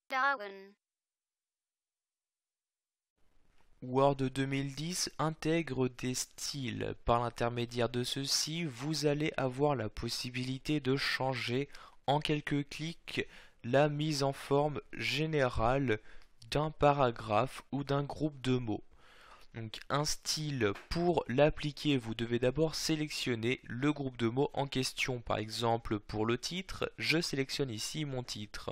Darwin. Word 2010 intègre des styles. Par l'intermédiaire de ceux-ci, vous allez avoir la possibilité de changer en quelques clics la mise en forme générale d'un paragraphe ou d'un groupe de mots. Donc un style, pour l'appliquer, vous devez d'abord sélectionner le groupe de mots en question. Par exemple, pour le titre, je sélectionne ici mon titre.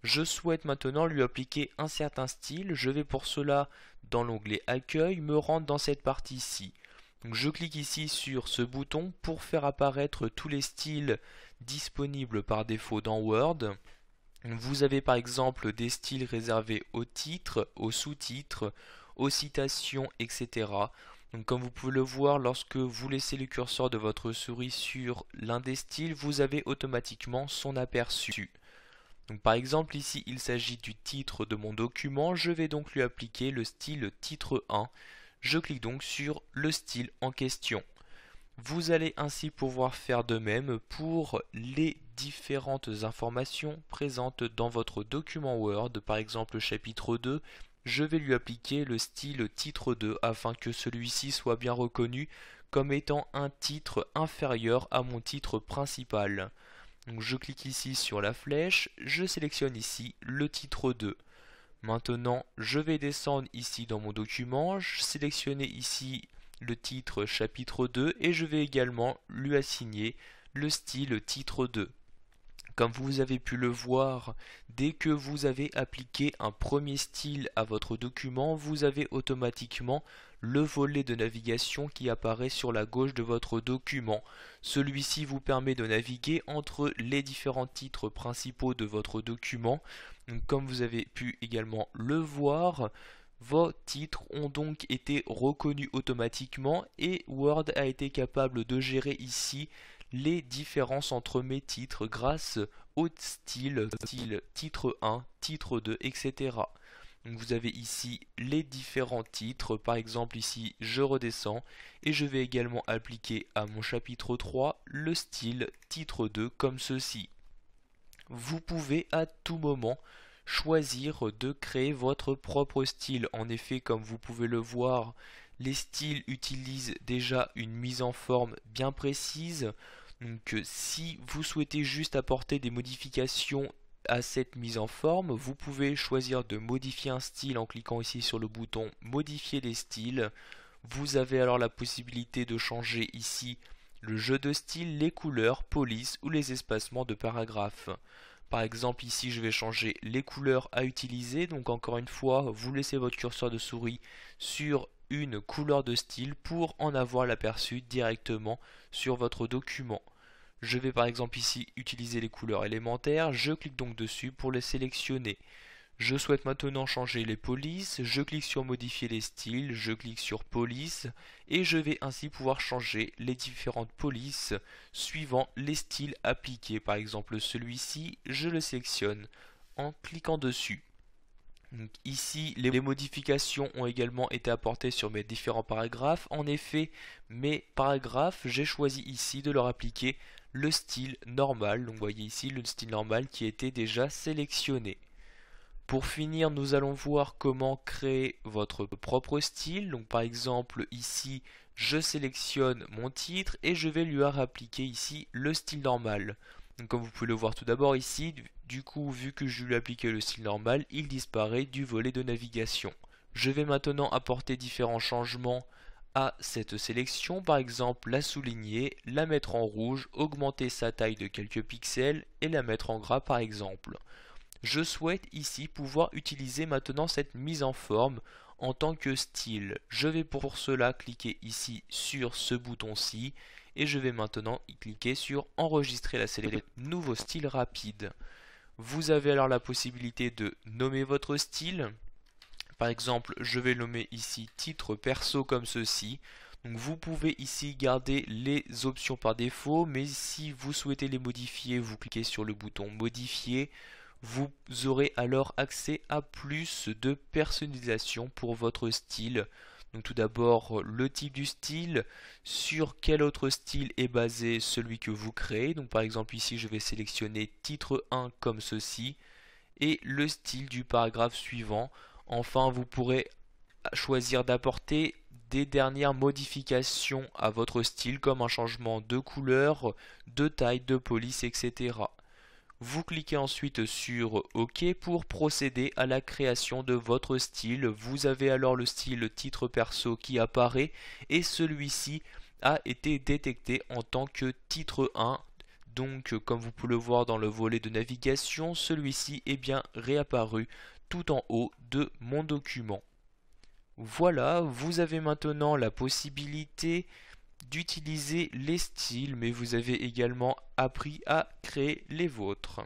Je souhaite maintenant lui appliquer un certain style. Je vais pour cela, dans l'onglet Accueil, me rendre dans cette partie-ci. Donc je clique ici sur ce bouton pour faire apparaître tous les styles disponibles par défaut dans Word. Vous avez par exemple des styles réservés aux titres, aux sous-titres, aux citations, etc. Donc comme vous pouvez le voir, lorsque vous laissez le curseur de votre souris sur l'un des styles, vous avez automatiquement son aperçu. Donc par exemple ici il s'agit du titre de mon document, je vais donc lui appliquer le style titre 1. Je clique donc sur le style en question. Vous allez ainsi pouvoir faire de même pour les différentes informations présentes dans votre document Word. Par exemple chapitre 2, je vais lui appliquer le style titre 2 afin que celui-ci soit bien reconnu comme étant un titre inférieur à mon titre principal. Donc je clique ici sur la flèche, je sélectionne ici le titre 2. Maintenant, je vais descendre ici dans mon document, je sélectionner ici le titre chapitre 2 et je vais également lui assigner le style titre 2. Comme vous avez pu le voir, dès que vous avez appliqué un premier style à votre document, vous avez automatiquement le volet de navigation qui apparaît sur la gauche de votre document. Celui-ci vous permet de naviguer entre les différents titres principaux de votre document. Donc, comme vous avez pu également le voir, vos titres ont donc été reconnus automatiquement et Word a été capable de gérer ici les différences entre mes titres grâce au style titre 1, titre 2, etc. Donc vous avez ici les différents titres, par exemple ici je redescends et je vais également appliquer à mon chapitre 3 le style titre 2 comme ceci. Vous pouvez à tout moment choisir de créer votre propre style. En effet, comme vous pouvez le voir, les styles utilisent déjà une mise en forme bien précise. Donc si vous souhaitez juste apporter des modifications à cette mise en forme, vous pouvez choisir de modifier un style en cliquant ici sur le bouton modifier les styles. Vous avez alors la possibilité de changer ici le jeu de style, les couleurs, police ou les espacements de paragraphes. Par exemple ici je vais changer les couleurs à utiliser, donc encore une fois vous laissez votre curseur de souris sur une couleur de style pour en avoir l'aperçu directement sur votre document. Je vais par exemple ici utiliser les couleurs élémentaires, je clique donc dessus pour les sélectionner. Je souhaite maintenant changer les polices, je clique sur modifier les styles, je clique sur police et je vais ainsi pouvoir changer les différentes polices suivant les styles appliqués. Par exemple celui-ci, je le sélectionne en cliquant dessus. Donc ici, les modifications ont également été apportées sur mes différents paragraphes. En effet, mes paragraphes, j'ai choisi ici de leur appliquer le style normal. Donc vous voyez ici le style normal qui était déjà sélectionné. Pour finir, nous allons voir comment créer votre propre style. Donc par exemple ici, je sélectionne mon titre et je vais lui appliquer ici le style normal. Donc comme vous pouvez le voir tout d'abord ici, du coup vu que je lui ai appliqué le style normal, il disparaît du volet de navigation. Je vais maintenant apporter différents changements à cette sélection, par exemple la souligner, la mettre en rouge, augmenter sa taille de quelques pixels et la mettre en gras par exemple. Je souhaite ici pouvoir utiliser maintenant cette mise en forme en tant que style. Je vais pour cela cliquer ici sur ce bouton-ci et je vais maintenant y cliquer sur enregistrer la sélection nouveau style rapide. Vous avez alors la possibilité de nommer votre style. Par exemple, je vais nommer ici titre perso comme ceci. Donc vous pouvez ici garder les options par défaut, mais si vous souhaitez les modifier, vous cliquez sur le bouton modifier. Vous aurez alors accès à plus de personnalisation pour votre style. Donc tout d'abord le type du style, sur quel autre style est basé celui que vous créez. Donc par exemple ici je vais sélectionner titre 1 comme ceci. et le style du paragraphe suivant. Enfin, vous pourrez choisir d'apporter des dernières modifications à votre style comme un changement de couleur, de taille, de police, etc. Vous cliquez ensuite sur OK pour procéder à la création de votre style. Vous avez alors le style titre perso qui apparaît et celui-ci a été détecté en tant que titre 1. Donc comme vous pouvez le voir dans le volet de navigation, celui-ci est bien réapparu tout en haut de mon document. Voilà, vous avez maintenant la possibilité d'utiliser les styles, mais vous avez également appris à créer les vôtres.